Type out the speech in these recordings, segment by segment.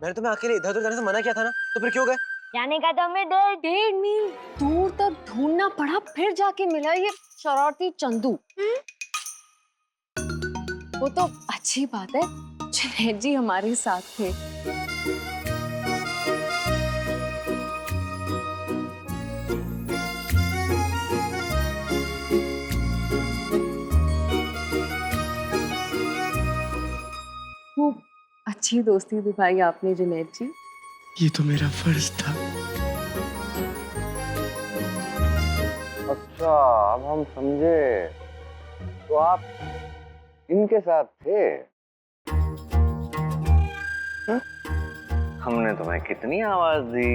मैंने तुम्हें अकेले इधर उधर जाने से मना किया था ना, तो फिर क्यों गए? जाने का तो हमें 1.5 मील दूर तक ढूंढना पड़ा, फिर जाके मिला ये शरारती चंदू। वो तो अच्छी बात है जुनैद जी हमारे साथ थे। वो अच्छी दोस्ती दिखाई आपने जुनैद जी। ये तो मेरा फर्ज था। अच्छा, अब हम समझे। तो आप इनके साथ थे? हा? हमने तुम्हें कितनी आवाज दी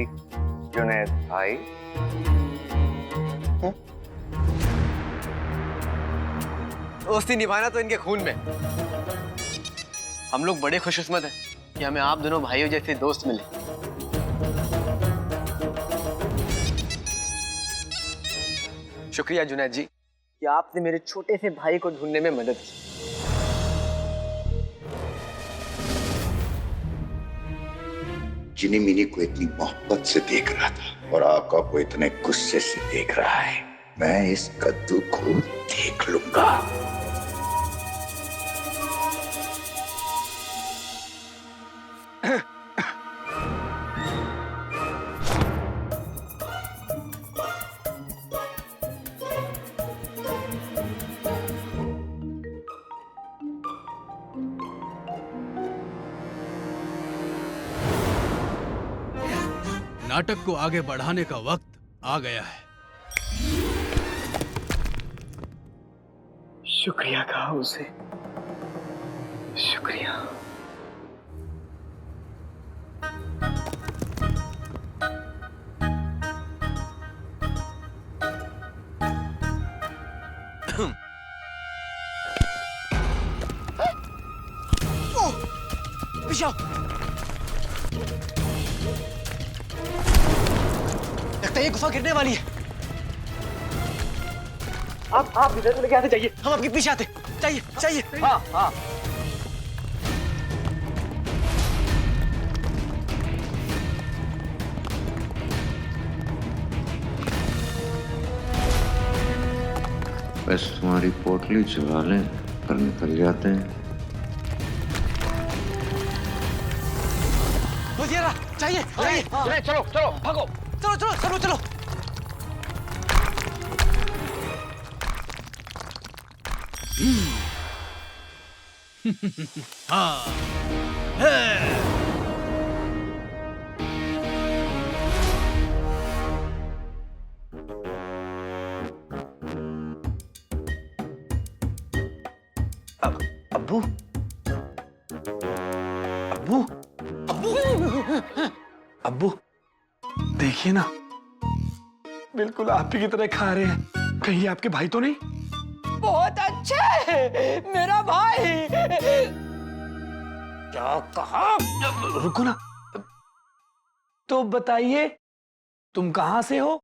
जुनैद भाई? दोस्ती निभाना तो इनके खून में। हम लोग बड़े खुशकिस्मत हैं कि हमें आप दोनों भाइयों जैसे दोस्त मिले। शुक्रिया जुनैद जी कि आपने मेरे छोटे से भाई को ढूंढने में मदद की। जिनी मिनी को इतनी मोहब्बत से देख रहा था और आका को इतने गुस्से से देख रहा है। मैं इस कद्दू को देख लूंगा। नाटक को आगे बढ़ाने का वक्त आ गया है। शुक्रिया कहा उसे, शुक्रिया। लगता है ये गुफा गिरने वाली है। आप इधर लेके आते जाइए, हम आपके पीछे आते। चाहिए चाहिए। हाँ हाँ। बस तुम्हारी पोटली चुरा लें और निकल जाते हैं। चाहिए चाहिए। चलो चलो भागो। चलो चलो चलो चलो। हाँ है। अब्बू अब्बू अब्बू अब्बू देखिए ना, बिल्कुल आप ही की तरह खा रहे हैं। कहीं आपके भाई तो नहीं? बहुत अच्छा है मेरा भाई। क्या कहा? रुको ना, तो बताइए तुम कहां से हो?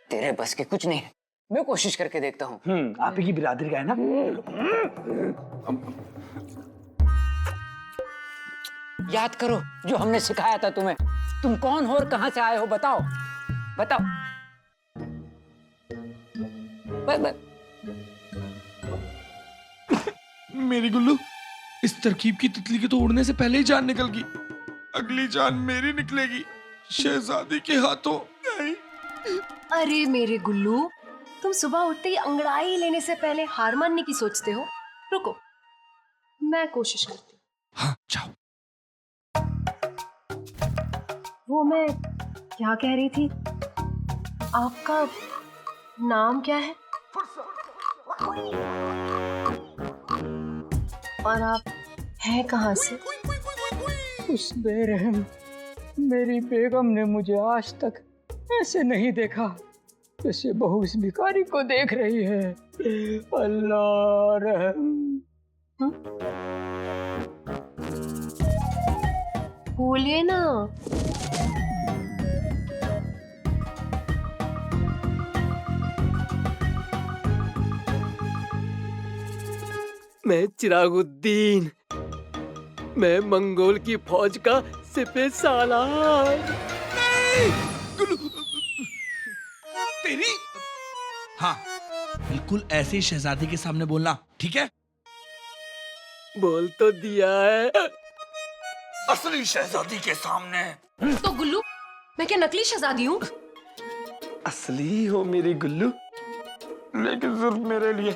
तेरे बस के कुछ नहीं है, मैं कोशिश करके देखता हूँ। आप ही की बिरादरी का है ना? याद करो जो हमने सिखाया था तुम्हें। तुम कौन हो और कहां से आए हो, बताओ बताओ। मेरी गुल्लू, इस तरकीब की तितली के तो उड़ने से पहले ही जान निकल गई। अगली जान मेरी निकलेगी शहजादी के हाथों। नहीं। अरे मेरे गुल्लू, तुम सुबह उठते ही अंगड़ाई लेने से पहले हार मानने की सोचते हो। रुको, मैं कोशिश करती हूँ। हाँ जाओ। वो मैं क्या कह रही थी, आपका नाम क्या है और आप हैं कहाँ से? उस बेरहम मेरी बेगम ने मुझे आज तक ऐसे नहीं देखा जैसे बहू इस भिखारी को देख रही है। अल्लाह रहम। बोलिए ना। मैं चिरागुद्दीन, मैं मंगोल की फौज का सिपह सालार। तेरी हाँ, बिल्कुल ऐसे ही शहजादी के सामने बोलना, ठीक है? बोल तो दिया है। असली शहजादी के सामने। तो गुल्लू, मैं क्या नकली शहजादी हूँ? असली हो मेरी गुल्लू, लेकिन सिर्फ मेरे लिए,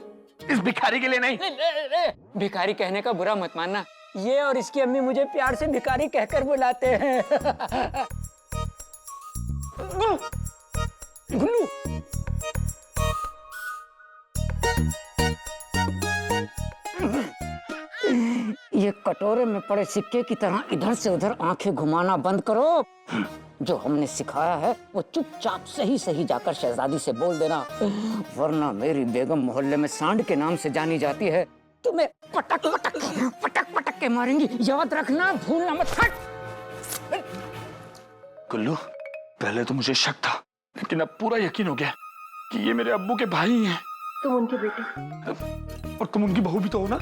इस भिखारी के लिए नहीं। भिखारी कहने का बुरा मत मानना, ये और इसकी अम्मी मुझे प्यार से भिखारी कहकर बुलाते हैं। गुल्लू, गुल्लू। ये कटोरे में पड़े सिक्के की तरह इधर से उधर आंखें घुमाना बंद करो। जो हमने सिखाया है वो चुपचाप सही सही जाकर शहजादी से बोल देना, वरना मेरी बेगम मोहल्ले में सांड के नाम से जानी जाती है। तुम्हें पटक पटक पटक पटक के मारेंगी, याद रखना, भूलना मत। हट। गुल्लू, पहले तो मुझे शक था, लेकिन अब पूरा यकीन हो गया कि ये मेरे अब्बू के भाई हैं। तुम उनके बेटे और तुम उनकी बहू भी तो हो ना?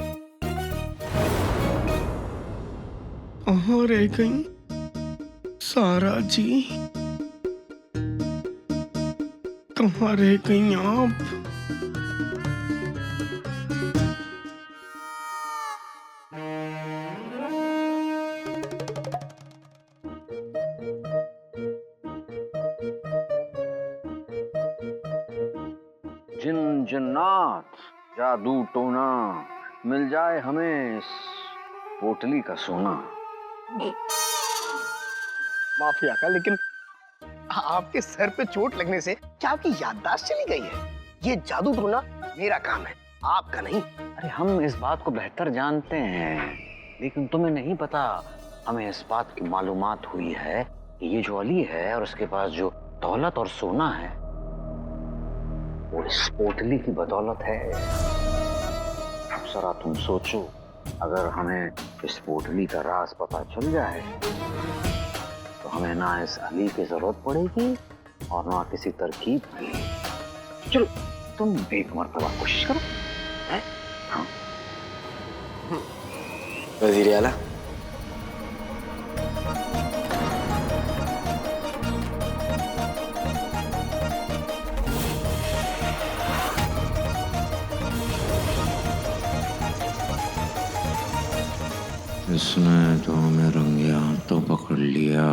और कहीं सारा जी, कहाँ रह गई आप? जिन जन्नात, जादू टोना, मिल जाए हमें इस पोटली का सोना। माफी आका, लेकिन आपके सर पे चोट लगने से क्या आपकी याददाश्त चली गई है? ये जादू टोना मेरा काम है, आपका नहीं। अरे हम इस बात को बेहतर जानते हैं, लेकिन तुम्हें नहीं पता, हमें इस बात की मालूमात हुई है कि ये जो अली है और उसके पास जो दौलत और सोना है वो इस पोटली की बदौलत है। अब जरा तुम सोचो, अगर हमें इस पोटली का राज पता चल जाए तो हमें ना इस अली की जरूरत पड़ेगी और ना किसी तरकीब की। चलो तुम एक मर्तबा कोशिश करो। हाँ। वजीर आला, इसने तो हमें रंगे हाथों पकड़ लिया।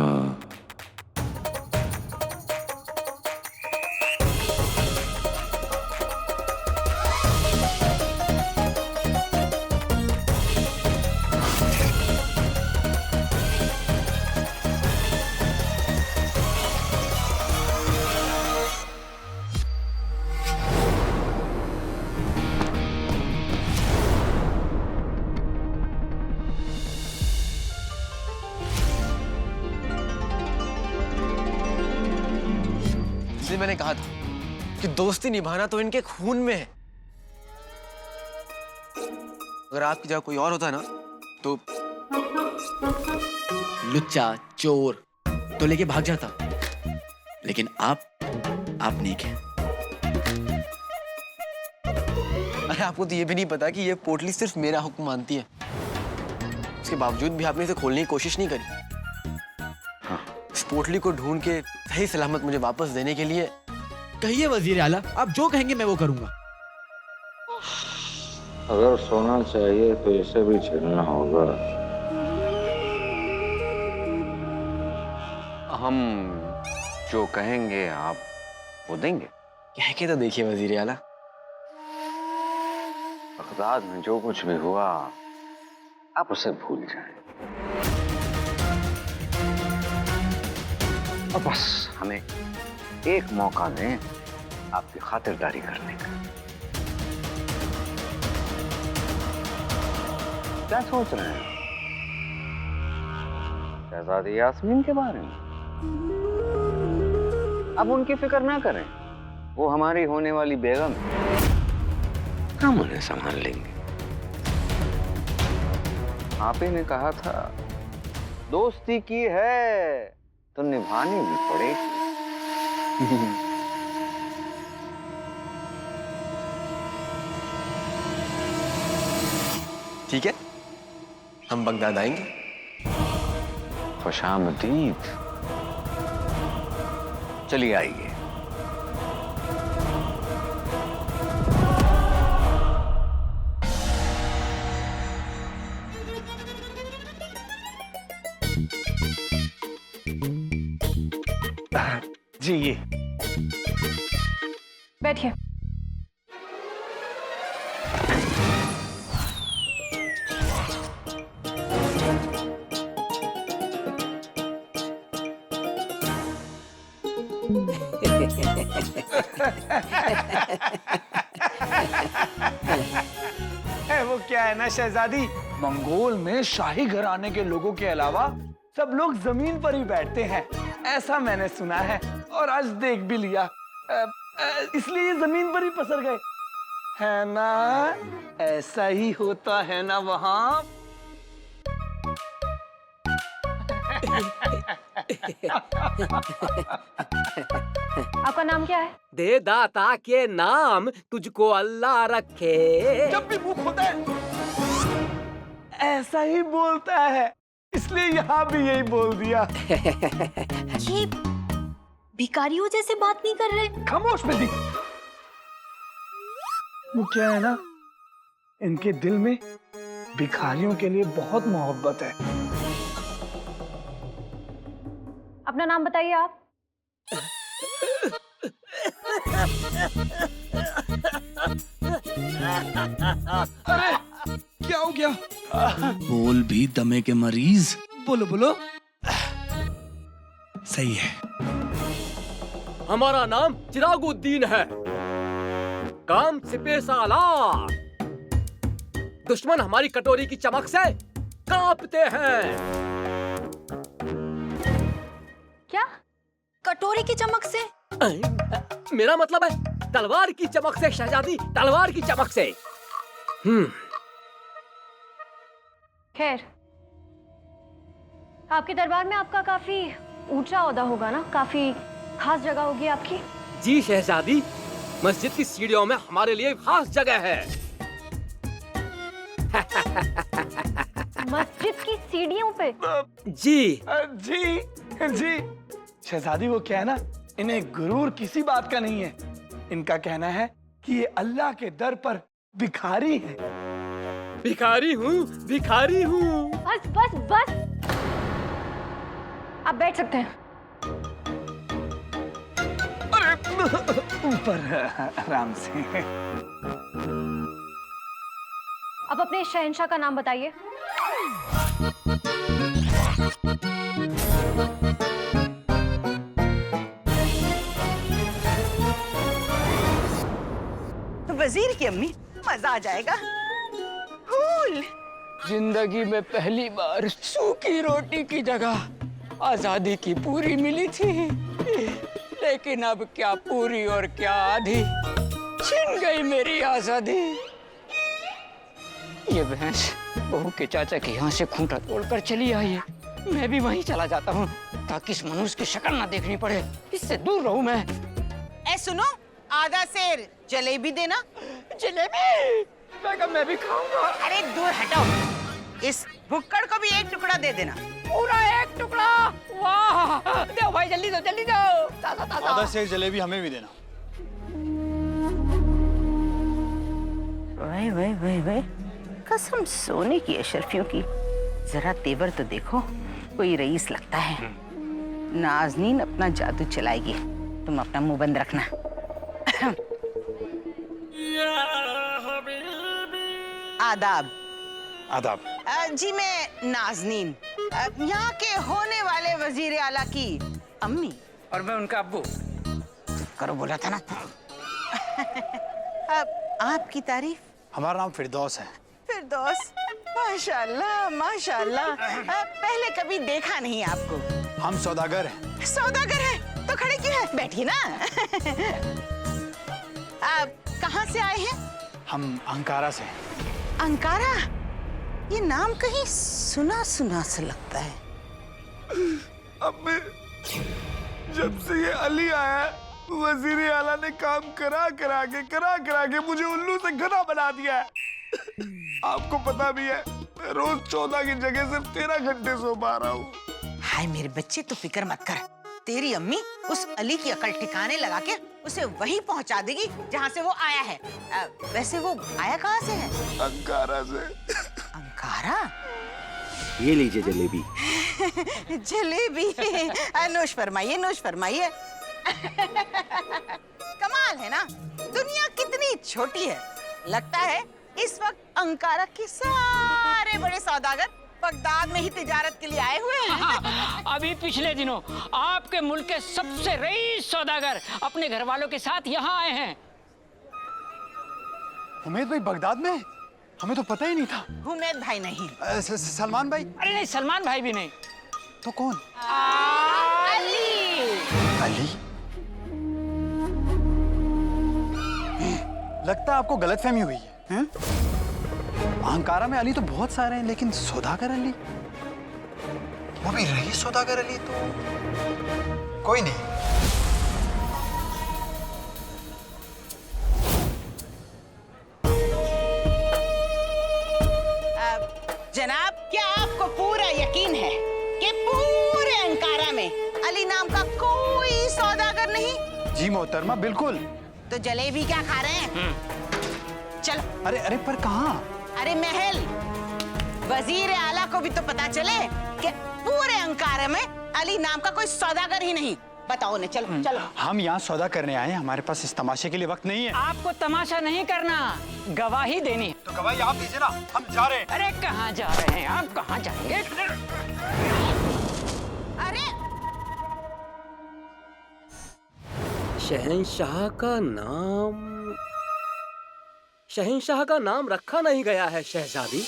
इसलिए मैंने कहा था कि दोस्ती निभाना तो इनके खून में है। अगर आपकी जगह कोई और होता ना तो लुच्चा चोर तो लेके भाग जाता, लेकिन आप नेक हैं। अरे आपको तो ये भी नहीं पता कि ये पोटली सिर्फ मेरा हुक्म मानती है। उसके बावजूद भी आपने इसे खोलने की कोशिश नहीं करी। इस पोटली को ढूंढ के सही सलामत मुझे वापस देने के लिए कहिए वजीर आला, आप जो कहेंगे मैं वो करूंगा। अगर सोना चाहिए तो इसे भी छीनना होगा। हम जो कहेंगे आप वो देंगे। कह के तो देखिए वजीर आला। बगदाद में जो कुछ भी हुआ आप उसे भूल जाएं। और बस हमें एक मौका दें आपकी खातिरदारी करने का। क्या सोच रहे हैं शहजादी यास्मीन के बारे में? अब उनकी फिक्र ना करें, वो हमारी होने वाली बेगम है, हम उन्हें संभाल लेंगे। आप ही ने कहा था दोस्ती की है तो निभानी भी पड़ेगी। ठीक है, हम बगदाद आएंगे। खुशामदीद। चलिए आइए। जी ये बैठिए। वो क्या है ना शहजादी, मंगोल में शाही घराने के लोगों के अलावा सब लोग जमीन पर ही बैठते हैं, ऐसा मैंने सुना है और आज देख भी लिया। इसलिए ये जमीन पर ही पसर गए, है ना? ऐसा ही होता है ना वहाँ? आपका नाम क्या है? दे दाता के नाम तुझको अल्लाह रखे। जब भी मुंह खोलता है ऐसा ही बोलता है, इसलिए यहाँ भी यही बोल दिया। ये भिखारियों जैसे बात नहीं कर रहे। खामोश बेटी। वो क्या है ना, इनके दिल में भिखारियों के लिए बहुत मोहब्बत है। अपना नाम बताइए आप। अरे क्या हो गया? बोल भी दमे के मरीज। बोलो बोलो। सही है। हमारा नाम चिरागुद्दीन है। काम सिपे सालार। दुश्मन हमारी कटोरी की चमक से कांपते हैं। क्या? कटोरी की चमक से? मेरा मतलब है तलवार की चमक से शहजादी, तलवार की चमक से। खैर, आपके दरबार में आपका काफी ऊंचा ओहदा होगा ना, काफी खास जगह होगी आपकी। जी शहजादी, मस्जिद की सीढ़ियों में हमारे लिए खास जगह है। मस्जिद की सीढ़ियों पे? जी जी जी शहजादी, वो क्या है ना, इन्हें गुरूर किसी बात का नहीं है। इनका कहना है कि ये अल्लाह के दर पर भिखारी है। भिखारी हूँ, भिखारी हूँ। बस बस बस, आप बैठ सकते हैं। अरे ऊपर आराम से। अब अपने शहंशाह का नाम बताइए। वजीर की अम्मी, मजा आ जाएगा। फूल। जिंदगी में पहली बार सूखी रोटी की जगह आजादी की पूरी मिली थी, लेकिन अब क्या पूरी और क्या आधी, छिन गई मेरी आजादी। ये भैंस बहू के चाचा के यहाँ से खूंटा तोड़कर चली आई है। मैं भी वहीं चला जाता हूँ ताकि इस मनुष्य की शक्ल ना देखनी पड़े, इससे दूर रहूं मैं। ए सुनो, आधा सेर जलेबी देना। जलेबी? बेगम मैं भी खाऊंगा। अरे दूर हटाओ, इस भुक्कड़ को भी एक टुकड़ा दे देना। पूरा एक टुकड़ा? वाह, दो भाई, जल्दी दो, जल्दी दो। ताजा ताजा। आधा सेर जलेबी हमें भी देना। वही वही वही वही, कसम सोने की अशरफियों की। जरा तेवर तो देखो, कोई रईस लगता है। नाजनीन अपना जादू चलाएगी, तुम अपना मुंह बंद रखना। आदाब। आदाब। जी मैं नाजनीन, यहाँ के होने वाले वजीर आला की अम्मी। और मैं उनका अब्बू। करो बोला था ना। आपकी तारीफ? हमारा नाम फिरदौस है। फिरदौस, माशाल्लाह माशाल्लाह। पहले कभी देखा नहीं आपको। हम सौदागर हैं। सौदागर है तो खड़े क्यों है? बैठिए ना। आप कहाँ से आए हैं? हम अंकारा से। अंकारा? ये नाम कहीं सुना सुना सा लगता है। अम्मी, जब से ये अली आया, वजीर आला ने काम करा करा के मुझे उल्लू से घना बना दिया है। आपको पता भी है मैं रोज 14 की जगह सिर्फ 13 घंटे सो पा रहा हूँ। हाय मेरे बच्चे, तू फिक्र मत कर। तेरी अम्मी उस अली की अकल ठिकाने लगा के उसे वहीं पहुंचा देगी जहाँ से वो आया है। वैसे वो आया कहाँ से है? अंकारा से। अंकारा? ये लीजिए जलेबी। जलेबी। नोश फरमाइए, नोश फरमाइए। कमाल है ना, दुनिया कितनी छोटी है। लगता है इस वक्त अंकारा के सारे बड़े सौदागर बगदाद में ही तिजारत के लिए आए हुए हैं। अभी पिछले दिनों आपके मुल्क के सबसे रईस सौदागर अपने घर वालों के साथ यहाँ आए हैं। उमेद भाई बगदाद में? हमें तो पता ही नहीं था। उमेद भाई नहीं। सलमान भाई? अरे नहीं, सलमान भाई भी नहीं। तो कौन? अली। अली? लगता है आपको गलतफहमी हुई है। अंकारा में अली तो बहुत सारे हैं, लेकिन सौदागर अली, वो भी रईस सौदागर अली, तो कोई नहीं। जनाब, क्या आपको पूरा यकीन है कि पूरे अंकारा में अली नाम का कोई सौदागर नहीं? जी मोहतरमा, बिल्कुल। तो जलेबी क्या खा रहे हैं? चलो। अरे अरे, पर कहाँ? अरे महल, वजीर आला को भी तो पता चले कि पूरे अंकारा में अली नाम का कोई सौदागर ही नहीं। बताओ ने, चलो चलो। हम यहाँ सौदा करने आए हैं, हमारे पास इस तमाशे के लिए वक्त नहीं है। आपको तमाशा नहीं करना, गवाही देनी है। तो गवाही आप दीजिए ना, हम जा रहे हैं। अरे कहाँ जा रहे हैं आप, कहाँ जाएंगे? अरे शहंशाह का नाम, शहंशाह का नाम रखा नहीं गया है शहजादी।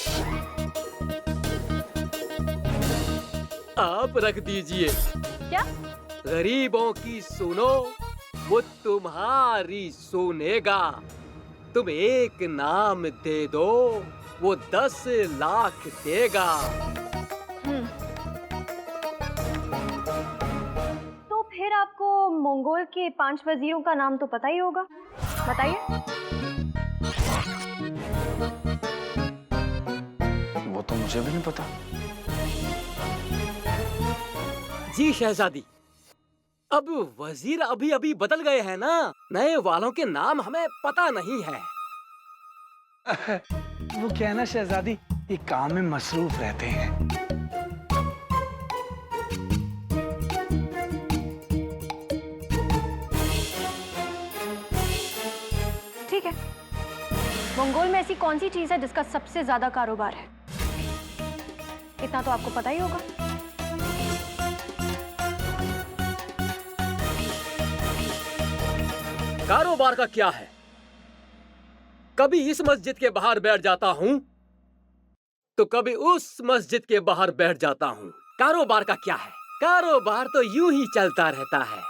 आप रख दीजिए। क्या? गरीबों की सुनो, वो तुम्हारी सुनेगा। तुम एक नाम दे दो, वो 10 लाख देगा। तो फिर आपको मंगोल के 5 वजीरों का नाम तो पता ही होगा, बताइए। वो तो मुझे भी नहीं पता। जी शहजादी, अब वजीर अभी अभी बदल गए हैं ना, नए वालों के नाम हमें पता नहीं है। वो क्या है ना शहजादी, ये काम में मसरूफ रहते हैं। ठीक है, मंगोल में ऐसी कौन सी चीज है जिसका सबसे ज्यादा कारोबार है? इतना तो आपको पता ही होगा। कारोबार का क्या है? कभी इस मस्जिद के बाहर बैठ जाता हूँ तो कभी उस मस्जिद के बाहर बैठ जाता हूँ। कारोबार का क्या है? कारोबार तो यूं ही चलता रहता है।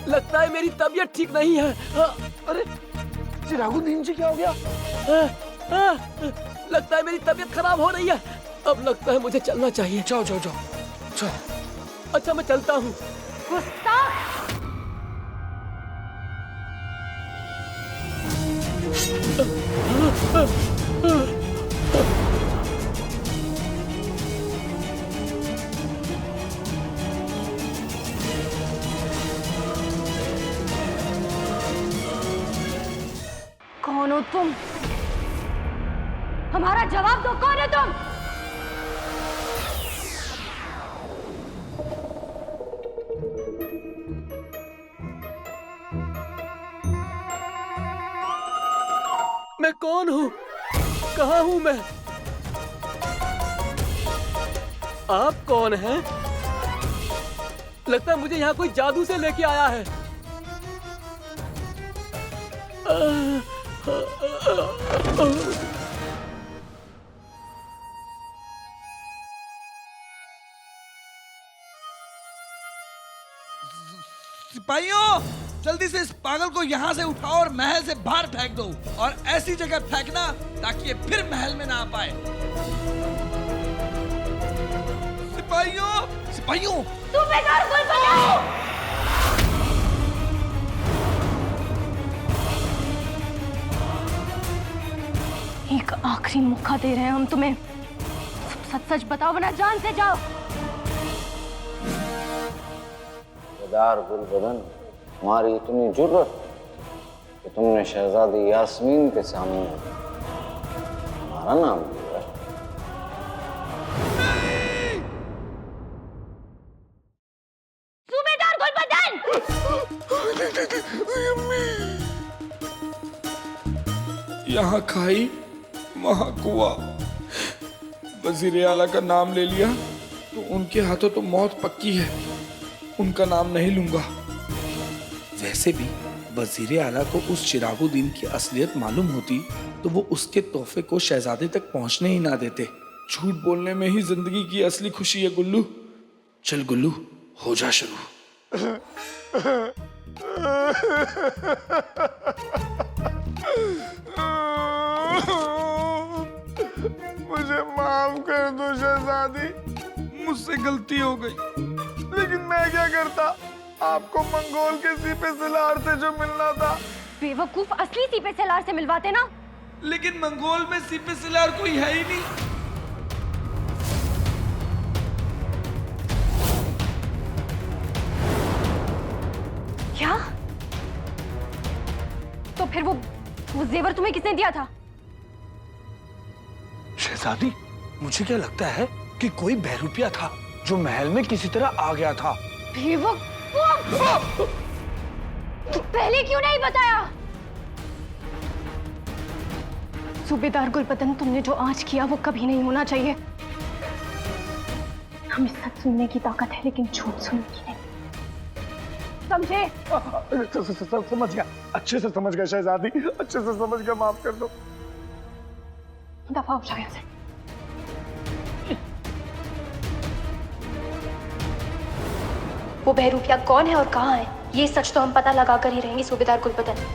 लगता है मेरी तबीयत ठीक नहीं है। अरे चिरागुद्दीन जी, क्या हो गया? लगता है मेरी तबीयत खराब हो रही है। अब लगता है मुझे चलना चाहिए। जाओ जाओ जाओ जाओ। अच्छा, मैं चलता हूँ। कौन हो तुम? हमारा जवाब दो, कौन है तुम? मैं कौन हूँ? कहाँ हूँ मैं? आप कौन हैं? लगता है मुझे यहाँ कोई जादू से लेके आया है। सिपाहियों, जल्दी से इस पागल को यहाँ से उठाओ और महल से बाहर फेंक दो, और ऐसी जगह फेंकना ताकि ये फिर महल में ना आ पाए। सिपाहियों सिपाहियों सूबेदार गुलबदन! एक आखिरी मौका दे रहे हैं हम तुम्हें। सच सच बताओ वरना जान से जाओ। सूबेदार गुलबदन, तुम्हारी इतनी जुर्रत कि तुमने शहजादी यास्मीन के सामने हमारा नाम लिया। सूबेदार गुलबदन! यहाँ खाई वहाँ कुआ, वजीर आला का नाम ले लिया तो उनके हाथों तो मौत पक्की है, उनका नाम नहीं लूंगा। वैसे भी वजीर आला को उस चिरागुद्दीन की असलियत मालूम होती तो वो उसके तोहफे को शहजादे तक पहुंचने ही ना देते। झूठ बोलने में ही जिंदगी की असली खुशी है गुल्लू। चल गुल्लू, हो जा शुरू। मुझे माफ कर दो शहजादी, मुझसे गलती हो गई, लेकिन मैं क्या करता? आपको मंगोल के सीपे सलार से जो मिलना था। बेवकूफ, असली सीपे सलार से मिलवाते ना। लेकिन मंगोल में सीपे सलार कोई है ही नहीं। क्या? तो फिर वो जेवर तुम्हें किसने दिया था? शहजादी, मुझे क्या लगता है कि कोई बहरूपिया था जो महल में किसी तरह आ गया था। बेवकूफ! तो पहले क्यों नहीं बताया? सूबेदार गुलबदन, तुमने जो आज किया वो कभी नहीं होना चाहिए। हमें सच सुनने की ताकत है लेकिन झूठ सुनने की नहीं। समझे? समझ गया, अच्छे से समझ गया शहजादी, अच्छे से समझ गया, माफ कर दो। दफा हो जाए से। वो बहरूपिया कौन है और कहाँ है, ये सच तो हम पता लगा कर ही रहेंगे सूबेदार गुलबदन।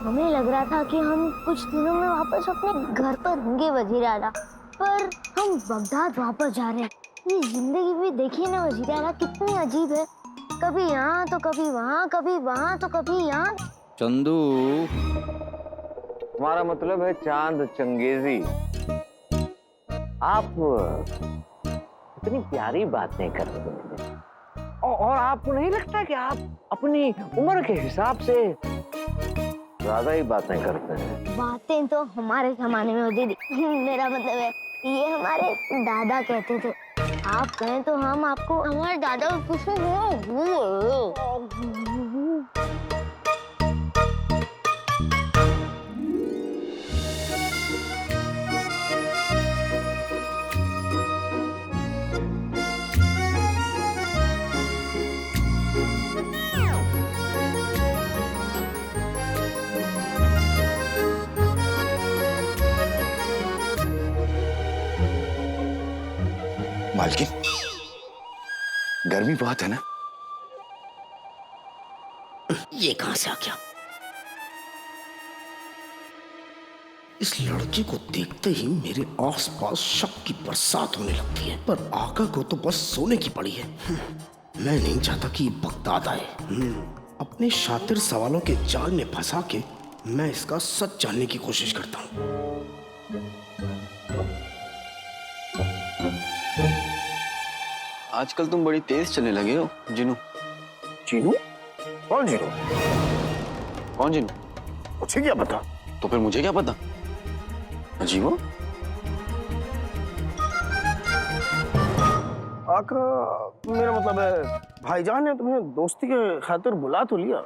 हमें लग रहा था कि हम कुछ दिनों में वापस अपने घर पर होंगे वजीर आला, पर हम बगदाद वापस जा रहे हैं। ये जिंदगी भी देखिए ना वजीर आला, कितनी अजीब है। कभी यहाँ तो कभी वहाँ, कभी वहाँ तो कभी यहाँ। चंदू, तुम्हारा मतलब है चांद चंगेजी। आप इतनी प्यारी बातें करते हैं और आपको नहीं लगता कि आप अपनी उम्र के हिसाब से ज्यादा ही बातें करते हैं? बातें तो हमारे जमाने में होती थी। मेरा मतलब है ये हमारे दादा कहते थे। आप कहें तो हम आपको हमारे दादा को पूछे। मालकिन, गर्मी बहुत है ना? ये कहां से आ गया? इस लड़की को देखते ही मेरे आसपास शक की बरसात होने लगती है, पर आका को तो बस सोने की पड़ी है। मैं नहीं चाहता कि ये बगदाद आए। अपने शातिर सवालों के जाल में फंसा के मैं इसका सच जानने की कोशिश करता हूँ। आजकल तुम बड़ी तेज चलने लगे हो जिनू। जीनू? कौन जीनू? कौन जिनू? मुझे क्या पता? तो फिर मुझे क्या पता? अजीब हो। आका, मेरा मतलब है भाईजान ने तुम्हें दोस्ती के खातिर बुला तो लिया,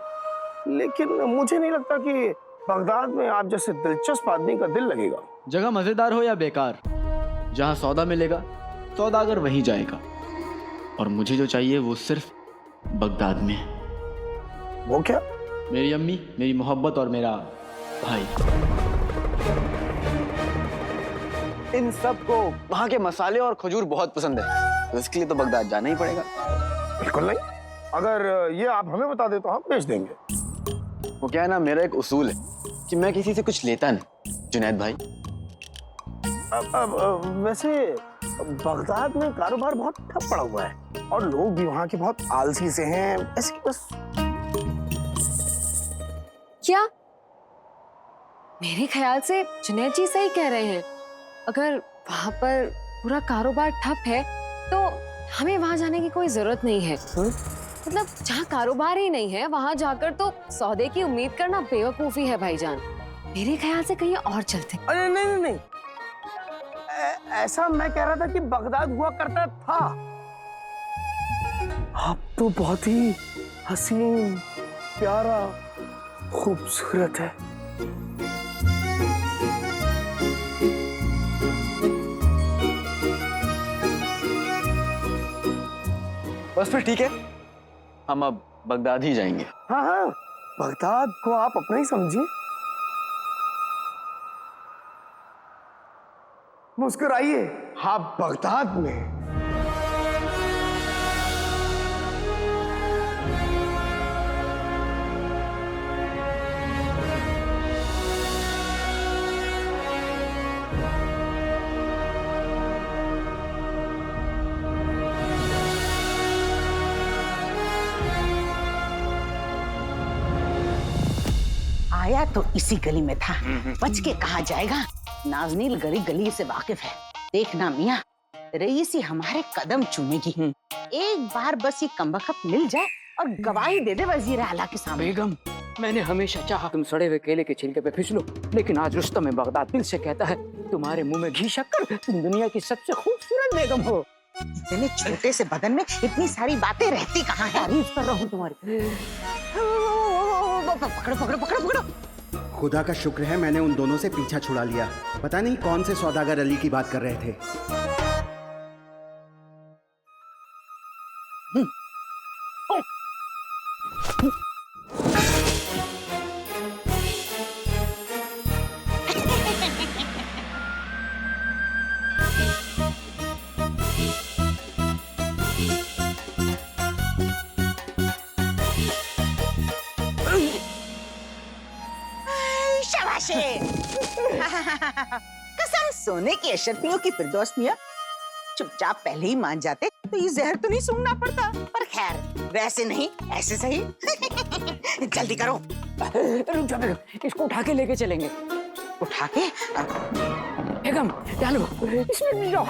लेकिन मुझे नहीं लगता कि बगदाद में आप जैसे दिलचस्प आदमी का दिल लगेगा। जगह मजेदार हो या बेकार, जहाँ सौदा मिलेगा सौदागर वहीं जाएगा, और मुझे जो चाहिए वो सिर्फ बगदाद में है। वो क्या? मेरी अम्मी, मेरी मोहब्बत और मेरा भाई, इन सब को वहाँ के मसाले और खजूर बहुत पसंद है, तो इसके लिए तो बगदाद जाना ही पड़ेगा। बिल्कुल नहीं, अगर ये आप हमें बता दे तो हम भेज देंगे। वो क्या है ना, मेरा एक उसूल है कि मैं किसी से कुछ लेता नहीं, जुनैद भाई। वैसे बगदाद में कारोबार बहुत ठप पड़ा हुआ है और लोग भी वहाँ के बहुत आलसी से हैं, ऐसे कि बस। क्या? मेरे ख्याल से जुनैद जी सही कह रहे हैं। अगर वहाँ पर पूरा कारोबार ठप है तो हमें वहाँ जाने की कोई जरूरत नहीं है। मतलब जहाँ कारोबार ही नहीं है वहाँ जाकर तो सौदे की उम्मीद करना बेवकूफी है भाईजान। मेरे ख्याल से कहीं और चलते। अरे नहीं नहीं नहीं, ऐसा मैं कह रहा था कि बगदाद हुआ करता था, अब तो बहुत ही हसीन, प्यारा, खूबसूरत है। बस फिर ठीक है, हम अब बगदाद ही जाएंगे। हाँ हाँ, बगदाद को आप अपना ही समझिए। मुस्कुराइए, आप बगदाद में। आया तो इसी गली में था, बच के कहाँ जाएगा। नाज़नील गली गली से वाकिफ है। देखना मियाँ, रईसी हमारे कदम चूमेगी। एक बार बस ये कमबख्त मिल जाए और गवाही दे दे वजीर आला के सामने। बेगम, मैंने हमेशा चाहा तुम सड़े हुए केले के छिलके पे फिसलो, लेकिन आज रुस्तम में बगदाद दिल से कहता है तुम्हारे मुंह में घी शक्कर, तुम दुनिया की सबसे खूबसूरत बेगम हो। इतने छोटे से बदन में इतनी सारी बातें रहती कहाँ है? तारीफ कर रहा हूँ तुम्हारी। पकड़ो पकड़ो पकड़ो पकड़ो। खुदा का शुक्र है मैंने उन दोनों से पीछा छुड़ा लिया। पता नहीं कौन से सौदागर अली की बात कर रहे थे। कसम सोने की अशरफियों की फिरदौस मियां, चुपचाप पहले ही मान जाते तो ये जहर तो नहीं सूंघना पड़ता। पर खैर, वैसे नहीं ऐसे सही। जल्दी करो। रुक जाओ बेगम, इसको उठा के लेके चलेंगे। उठा के? बेगम डालो, इसमें भी जाओ।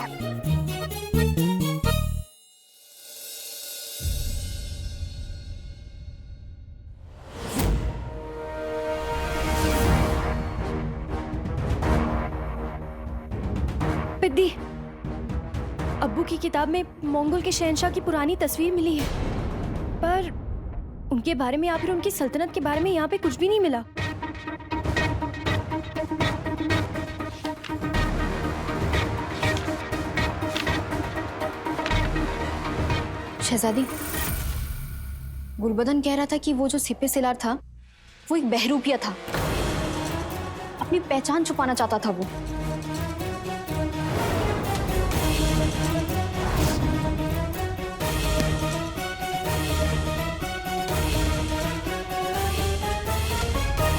पिद्दी, अब्बू की किताब में मंगोल के शहंशाह की पुरानी तस्वीर मिली है, पर उनके बारे में या फिर उनकी सल्तनत के बारे में यहाँ पे कुछ भी नहीं मिला। शहजादी, गुलबदन कह रहा था कि वो जो सिपे सिलार था वो एक बहरूपिया था, अपनी पहचान छुपाना चाहता था वो।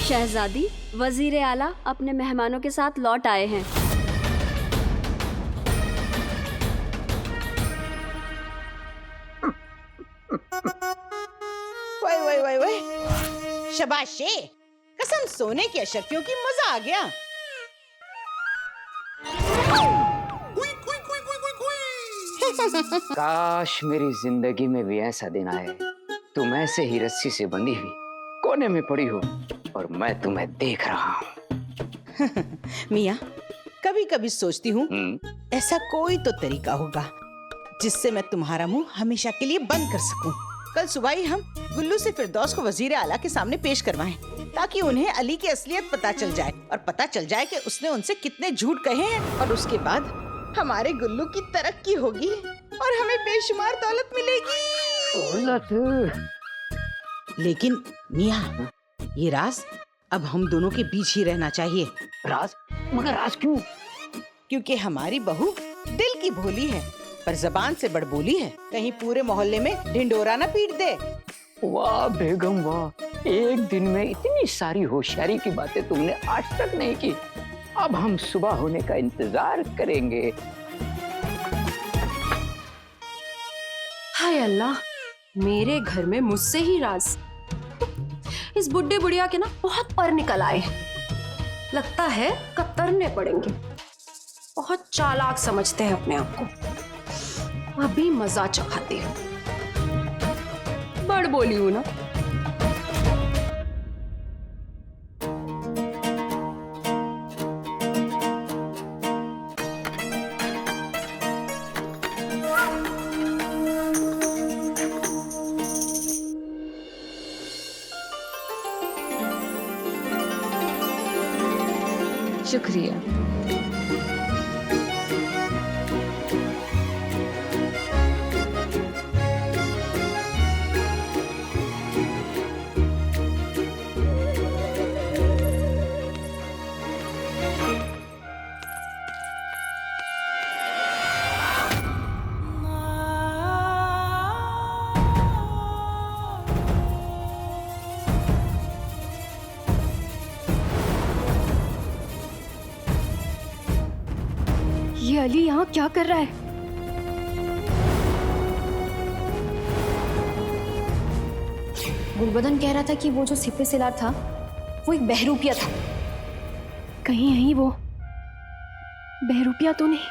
शहजादी, वजीर आला अपने मेहमानों के साथ लौट आए हैं। वाई शाबाशे, कसम सोने की अशरफियों की, मजा आ गया। काश मेरी जिंदगी में भी ऐसा दिन आए, तुम ऐसे ही रस्सी से बंधी हुई कोने में पड़ी हो और मैं तुम्हें देख रहा हूँ। मियाँ, कभी कभी सोचती हूँ ऐसा कोई तो तरीका होगा जिससे मैं तुम्हारा मुंह हमेशा के लिए बंद कर सकूं। कल सुबह ही हम गुल्लू से फिरदौस को वजीर आला के सामने पेश करवाएं, ताकि उन्हें अली की असलियत पता चल जाए और पता चल जाए कि उसने उनसे कितने झूठ कहे हैं, और उसके बाद हमारे गुल्लू की तरक्की होगी और हमें बेशुमार दौलत मिलेगी। दौलत? लेकिन मियाँ, ये राज अब हम दोनों के बीच ही रहना चाहिए। राज? मगर राज क्यों? क्योंकि हमारी बहू दिल की भोली है, पर जबान से बड़बोली है। कहीं पूरे मोहल्ले में ढिंडोरा ना पीट दे। वाह बेगम वाह, एक दिन में इतनी सारी होशियारी की बातें तुमने आज तक नहीं की। अब हम सुबह होने का इंतजार करेंगे। हाय अल्लाह, मेरे घर में मुझसे ही राज। इस बुड्ढे बुढ़िया के ना बहुत पर निकल आए। लगता है कतरने पड़ेंगे। बहुत चालाक समझते हैं अपने आप को। अभी मजा चखाते हैं। बड़ बोली हूं ना। शुक्रिया। ये अली यहाँ क्या कर रहा है? गुलबदन कह रहा था कि वो जो सिपे सिलार था वो एक बहरूपिया था। कहीं यही वो बहरूपिया तो नहीं?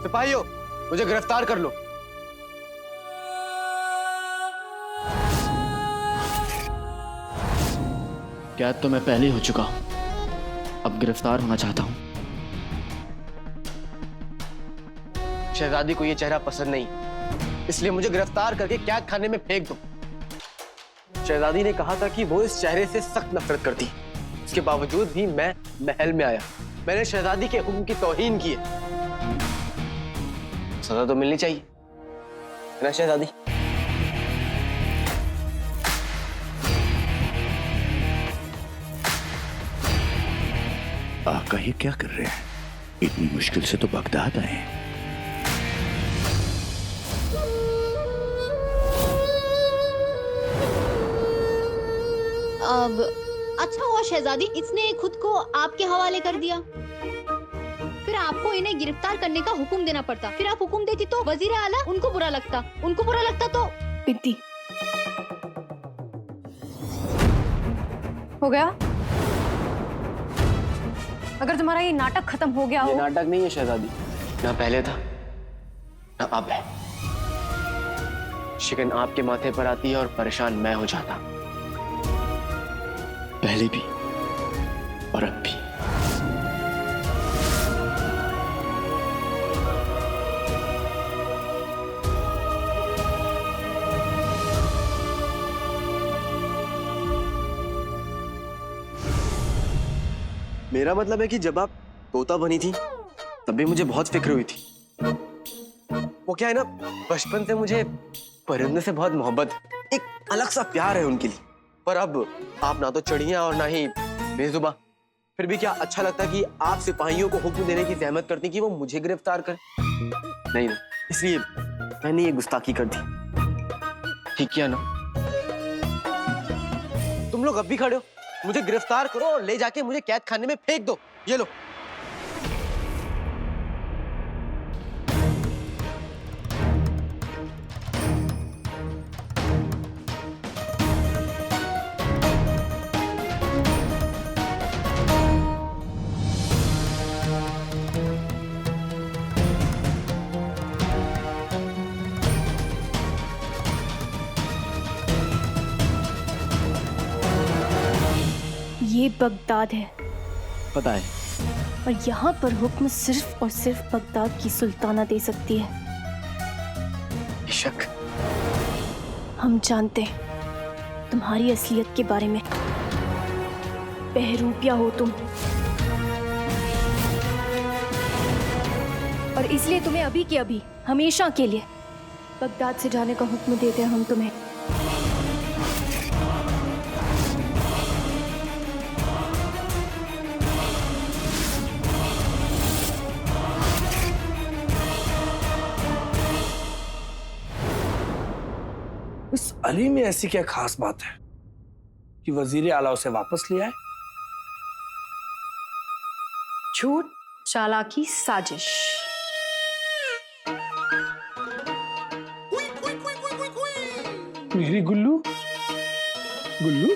सिपाहियों, मुझे गिरफ्तार कर लो। कैद तो मैं पहले ही हो चुका हूं, अब गिरफ्तार होना चाहता हूं। शहजादी को यह चेहरा पसंद नहीं, इसलिए मुझे गिरफ्तार करके कैद खाने में फेंक दो। शहजादी ने कहा था कि वो इस चेहरे से सख्त नफरत करती, इसके बावजूद भी मैं महल में आया। मैंने शहजादी के हुक्म की तौहीन की है, सजा तो मिलनी चाहिए, है ना शहजादी? आका ये क्या कर रहे हैं? इतनी मुश्किल से तो बगदाद आए हैं। अब अच्छा हुआ शहजादी, इसने खुद को आपके हवाले कर दिया। फिर आपको इन्हें गिरफ्तार करने का हुक्म देना पड़ता। फिर आप हुक्म देती तो वजीर आला उनको बुरा लगता, उनको बुरा लगता तो बिनती हो गया। अगर तुम्हारा ये नाटक खत्म हो गया हो। ये नाटक नहीं है शहजादी, ना पहले था ना अब है। शिकन आपके माथे पर आती है और परेशान मैं हो जाता, पहले भी और अब भी। मेरा मतलब है कि जब आप तोता बनी थी तब भी मुझे बहुत फिक्र हुई थी। वो क्या है ना, बचपन से मुझे परिंदे से बहुत मोहब्बत है, एक अलग सा प्यार है उनके लिए। पर अब आप ना तो चिड़िया और ना ही बेजुबां, फिर भी क्या अच्छा लगता कि आप सिपाहियों को हुक्म देने की जहमत करती कि वो मुझे गिरफ्तार कर। नहीं, इसलिए मैंने ये गुस्ताखी कर दी। ठीक किया ना? तुम लोग अब भी खड़े हो? मुझे गिरफ्तार करो और ले जाके मुझे कैद खाने में फेंक दो। ये लो। ये बगदाद है पता है। और यहाँ पर हुक्म सिर्फ और सिर्फ बगदाद की सुल्ताना दे सकती है। शक। हम जानते हैं तुम्हारी असलियत के बारे में। बहरूपिया हो तुम, और इसलिए तुम्हें अभी के अभी हमेशा के लिए बगदाद से जाने का हुक्म देते हैं हम तुम्हें। इस अली में ऐसी क्या खास बात है कि वजीर आला उसे वापस ले आए? झूठ, चालाकी, साजिश। मेरी गुल्लू, गुल्लू,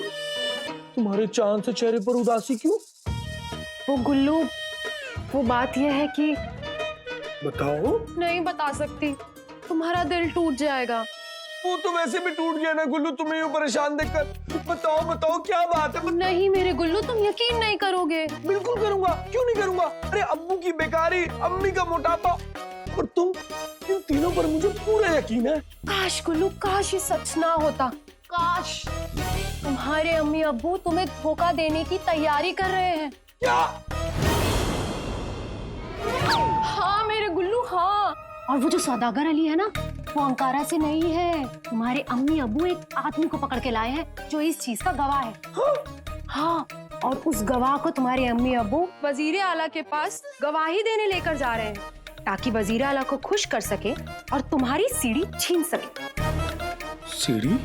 तुम्हारे चांद से चेहरे पर उदासी क्यों? वो गुल्लू, वो बात यह है कि बताओ। नहीं बता सकती, तुम्हारा दिल टूट जाएगा। वो तो वैसे भी टूट गया ना गुल्लू, तुम्हें यूं परेशान देखकर। बताओ बताओ क्या बात है? नहीं मेरे गुल्लू, तुम यकीन नहीं करोगे। बिल्कुल करूंगा, क्यों नहीं करूंगा? अरे अब्बू की बेकारी, अम्मी का मोटापा और तुम, इन तीनों पर मुझे पूरा यकीन है। काश गुल्लू, काश ये सच ना होता। काश तुम्हारे अम्मी अब्बू तुम्हें धोखा देने की तैयारी कर रहे हैं। क्या? हाँ मेरे गुल्लू, हाँ। और वो जो सौदागर अली है ना, वो अंकारा से नहीं है। तुम्हारे अम्मी अब्बू एक आदमी को पकड़ के लाए हैं जो इस चीज का गवाह है। हाँ, और उस गवाह को तुम्हारे अम्मी अब्बू वजीर आला के पास गवाही देने लेकर जा रहे हैं, ताकि वजीर आला को खुश कर सके और तुम्हारी सीढ़ी छीन सके। सीढ़ी?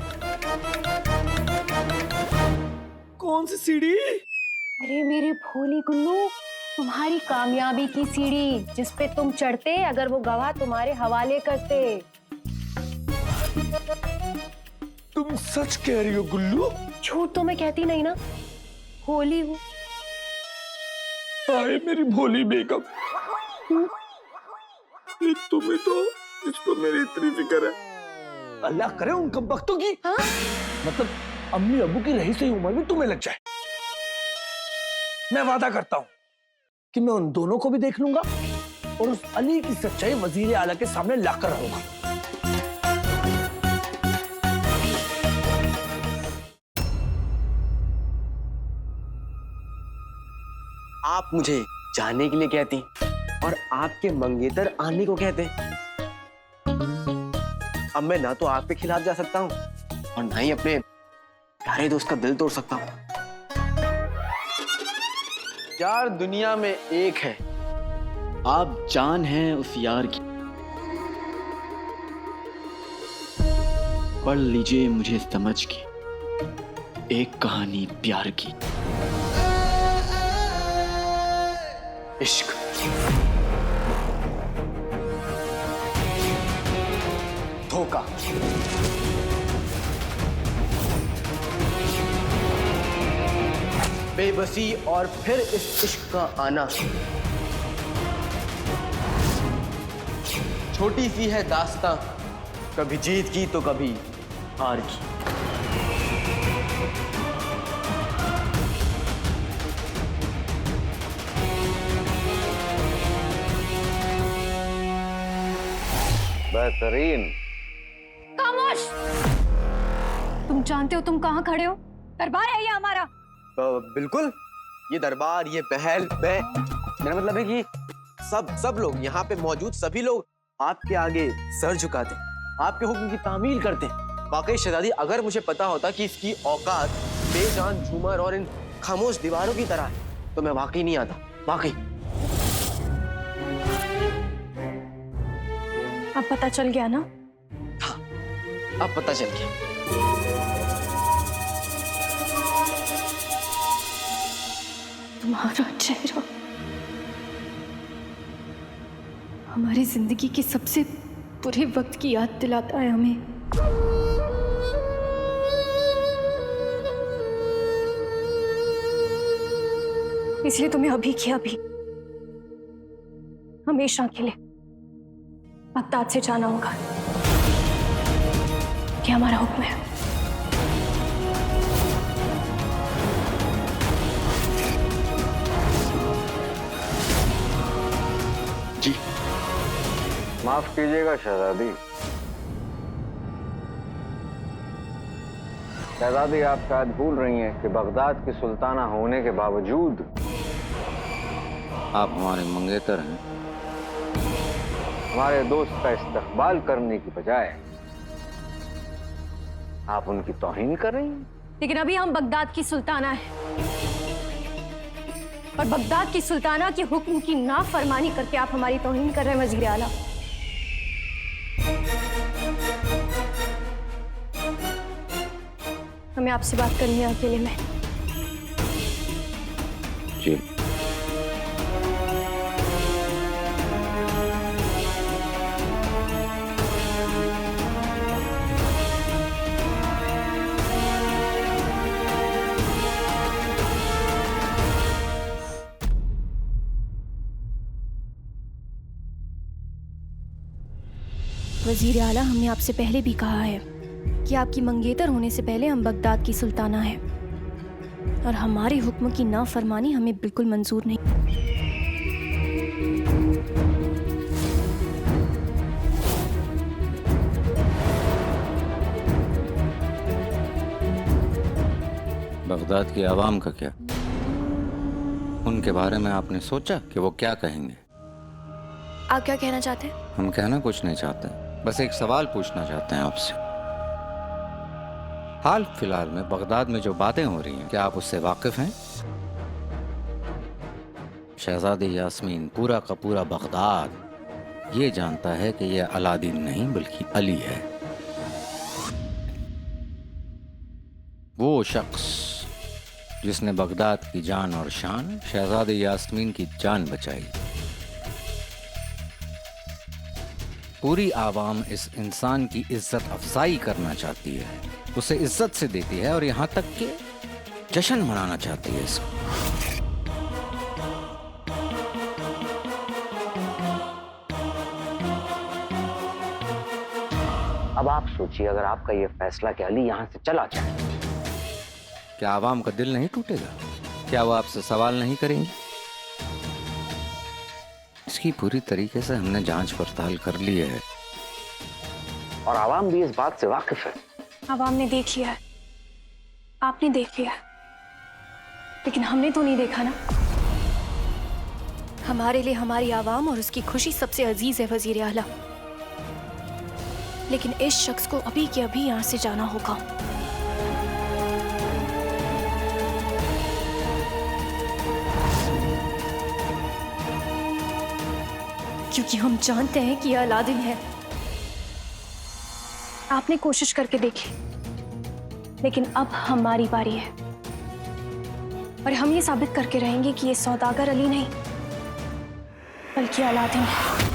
कौन सी सीढ़ी? अरे मेरे भोली गुल्लू, तुम्हारी कामयाबी की सीढ़ी, जिस पे तुम चढ़ते अगर वो गवाह तुम्हारे हवाले करते। तुम सच कह रही हो गुल्लू? झूठ तो मैं कहती नहीं ना, भोली हूँ। हाय मेरी भोली बेगम, तुम्हें तो इस पर मेरी इतनी फिक्र है। अल्लाह करे उन कमबख्तों की, हाँ? मतलब अम्मी अब्बू की रही सही उम्र में तुम्हें लग जाए। मैं वादा करता हूँ कि मैं उन दोनों को भी देख लूंगा और उस अली की सच्चाई वजीर आला के सामने लाकर रहूंगा। आप मुझे जाने के लिए कहती और आपके मंगेतर आने को कहते। अब मैं ना तो आपके खिलाफ जा सकता हूँ और ना ही अपने प्यारे दोस्त का दिल तोड़ सकता हूँ। यार दुनिया में एक है, आप जान हैं उस यार की। पढ़ लीजिए मुझे समझ के एक कहानी प्यार की। इश्क, धोखा, बेबसी और फिर इस इश्क का आना। छोटी सी है दास्तां, कभी जीत की तो कभी हार की। बेहतरीन। खामोश! तुम जानते हो तुम कहाँ खड़े हो? दरबार है ये हमारा। बिल्कुल, ये दरबार, ये महल, मेरा मतलब है कि सब लोग यहाँ पे मौजूद सभी लोग आपके आगे सर झुकाते, आपके हुक्म की तामील करते। वाकई शहजादी, अगर मुझे पता होता कि इसकी औकात बेजान झूमर और इन खामोश दीवारों की तरह है तो मैं वाकई नहीं आता। वाकई। अब पता चल गया ना? हाँ, अब पता चल गया। तुम्हारा चेहरा हमारी जिंदगी के सबसे बुरे वक्त की याद दिलाता है हमें। इसलिए तुम्हें अभी के अभी हमेशा के लिए बगदाद से जाना होगा। क्या हमारा हुक्म है? जी। माफ कीजिएगा शहजादी। शहजादी, आप शायद भूल रही हैं कि बगदाद की सुल्ताना होने के बावजूद आप हमारे मंगेतर हैं। हमारे दोस्त का इस्तकबाल करने की बजाय आप उनकी तौहीन कर रही हैं। लेकिन अभी हम बगदाद की सुल्ताना हैं और बगदाद की सुल्ताना के हुक्म की नाफरमानी करके आप हमारी तौहीन कर रहे हैं वजीर आला। हमें आपसे बात करनी है अकेले में। जी। वजीर आला, हमने आपसे पहले भी कहा है कि आपकी मंगेतर होने से पहले हम बगदाद की सुल्ताना हैं और हमारे हुक्म की नाफरमानी हमें बिल्कुल मंजूर नहीं। बगदाद की आवाम का क्या? उनके बारे में आपने सोचा कि वो क्या कहेंगे? आप क्या कहना चाहते हैं? हम कहना कुछ नहीं चाहते, बस एक सवाल पूछना चाहते हैं आपसे। हाल फिलहाल में बगदाद में जो बातें हो रही हैं, क्या आप उससे वाकिफ हैं? शहजादी यास्मीन, पूरा का पूरा बगदाद ये जानता है कि ये अलादीन नहीं बल्कि अली है, वो शख्स जिसने बगदाद की जान और शान शहजादी यास्मीन की जान बचाई। पूरी आवाम इस इंसान की इज्जत अफजाई करना चाहती है, उसे इज्जत से देती है और यहाँ तक कि जश्न मनाना चाहती है इसको। अब आप सोचिए, अगर आपका ये फैसला कि अली यहाँ से चला जाए, क्या आवाम का दिल नहीं टूटेगा? क्या वो आपसे सवाल नहीं करेंगे? इसकी पूरी तरीके से हमने जांच पड़ताल कर ली है और आवाम भी इस बात से वाकिफ है। आवाम ने देख लिया है, आपने देख लिया है, लेकिन हमने तो नहीं देखा ना। हमारे लिए हमारी आवाम और उसकी खुशी सबसे अजीज है वजीर आला, लेकिन इस शख्स को अभी के अभी यहाँ से जाना होगा। क्योंकि हम जानते हैं कि यह अलादीन है। आपने कोशिश करके देखी, लेकिन अब हमारी बारी है और हम ये साबित करके रहेंगे कि ये सौदागर अली नहीं बल्कि अलादीन है।